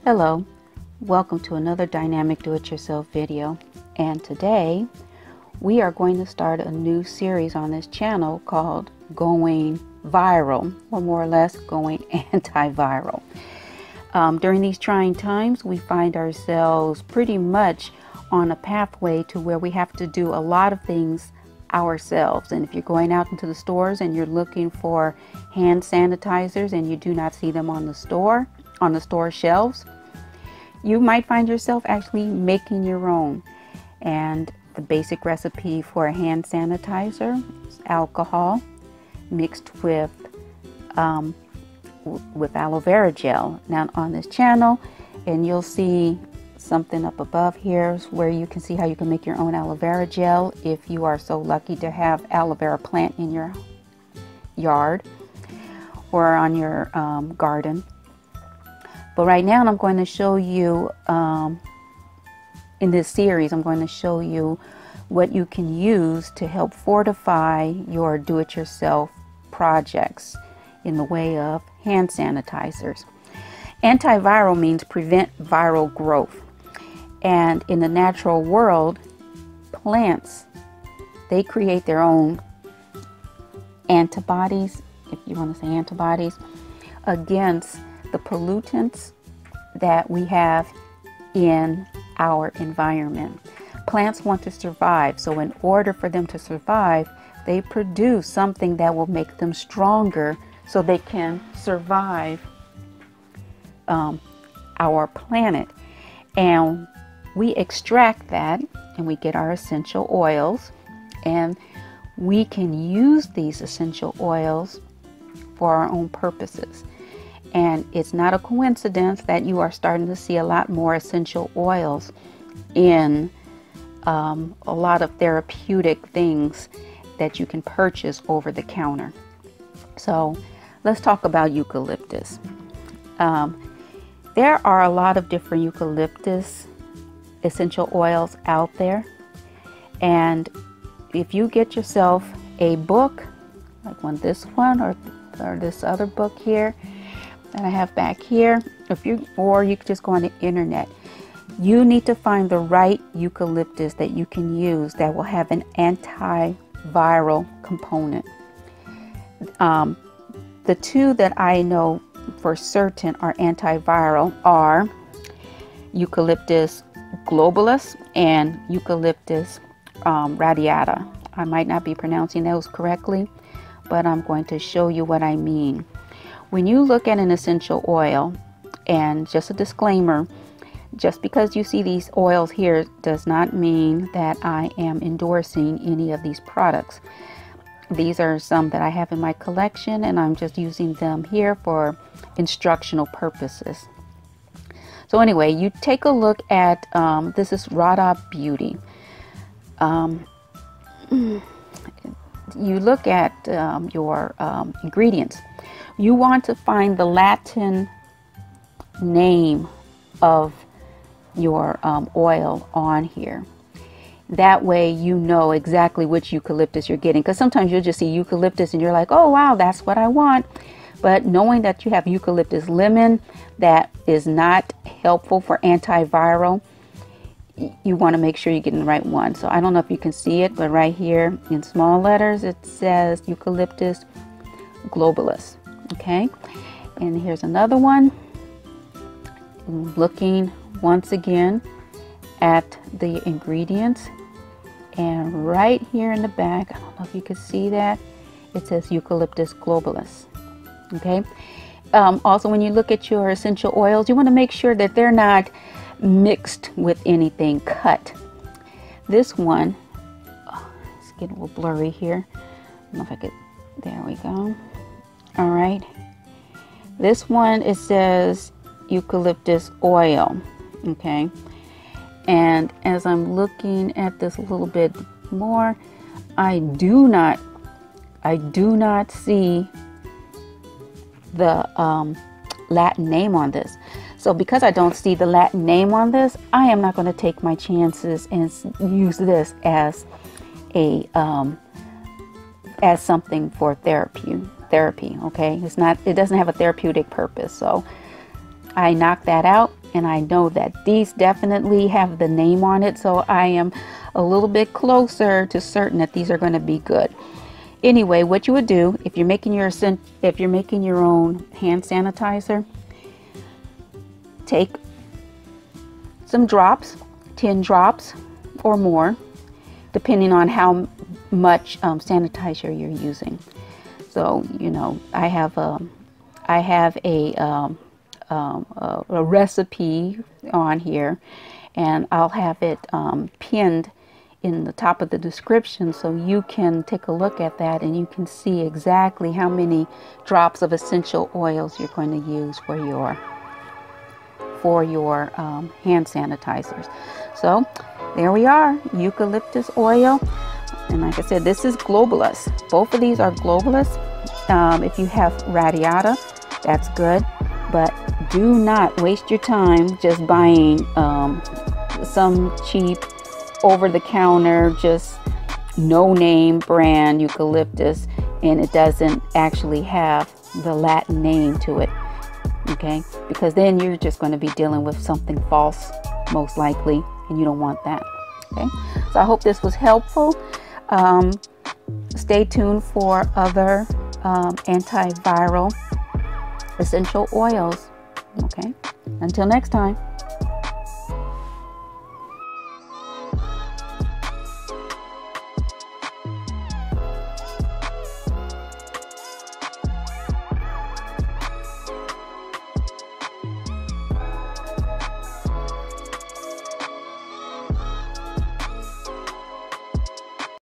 Hello, welcome to another Dynamic Do-It-Yourself video, and today we are going to start a new series on this channel called Going Viral, or more or less going antiviral. During these trying times, we find ourselves pretty much on a pathway to where we have to do a lot of things ourselves. And if you're going out into the stores and you're looking for hand sanitizers and you do not see them on the store shelves, you might find yourself actually making your own. And the basic recipe for a hand sanitizer is alcohol mixed with aloe vera gel. Now on this channel, and you'll see something up above here where you can see how you can make your own aloe vera gel if you are so lucky to have aloe vera plant in your yard or on your garden. But right now I'm going to show you, in this series, I'm going to show you what you can use to help fortify your do-it-yourself projects in the way of hand sanitizers. Antiviral means prevent viral growth. And in the natural world, plants, they create their own antibodies, if you want to say antibodies, against the pollutants that we have in our environment. Plants want to survive, so in order for them to survive, they produce something that will make them stronger so they can survive our planet. And we extract that and we get our essential oils, and we can use these essential oils for our own purposes. And it's not a coincidence that you are starting to see a lot more essential oils in a lot of therapeutic things that you can purchase over the counter. So let's talk about eucalyptus. There are a lot of different eucalyptus essential oils out there. And if you get yourself a book, like this one or this other book here, that I have back here, or you could just go on the internet. You need to find the right eucalyptus that you can use that will have an antiviral component. The two that I know for certain are antiviral are Eucalyptus globulus and Eucalyptus radiata. I might not be pronouncing those correctly, but I'm going to show you what I mean. When you look at an essential oil, and just a disclaimer, just because you see these oils here does not mean that I am endorsing any of these products. These are some that I have in my collection, and I'm just using them here for instructional purposes. So anyway, you take a look at, this is Rada Beauty. You look at your ingredients. You want to find the Latin name of your oil on here. That way you know exactly which eucalyptus you're getting, because sometimes you'll just see eucalyptus and you're like, oh wow, that's what I want. But knowing that you have eucalyptus lemon, that is not helpful for antiviral, you want to make sure you're getting the right one. So I don't know if you can see it, but right here in small letters it says Eucalyptus globulus. Okay, and here's another one. Looking once again at the ingredients, and right here in the back, I don't know if you can see that, it says Eucalyptus globulus. Okay, also when you look at your essential oils, you want to make sure that they're not mixed with anything cut. This one, it's getting a little blurry here. I don't know if I could, there we go. All right, this one, it says eucalyptus oil. Okay, and as I'm looking at this a little bit more, I do not see the Latin name on this. So because I don't see the Latin name on this, I am not going to take my chances and use this as a as something for therapy. Okay, it doesn't have a therapeutic purpose. So I knocked that out, and I know that these definitely have the name on it, so I am a little bit closer to certain that these are going to be good. Anyway, what you would do if you're making your own hand sanitizer, take some drops, 10 drops or more, depending on how much sanitizer you're using. So, you know, I have a recipe on here, and I'll have it pinned in the top of the description, so you can take a look at that and you can see exactly how many drops of essential oils you're going to use for your hand sanitizers. So there we are, eucalyptus oil, and like I said, this is Globalus. Both of these are Globalus. If you have radiata, that's good, but do not waste your time just buying some cheap over-the-counter, just no-name brand eucalyptus, and it doesn't actually have the Latin name to it. Okay, because then you're just going to be dealing with something false, most likely, and you don't want that. Okay, so I hope this was helpful. Stay tuned for other antiviral essential oils. Okay, until next time.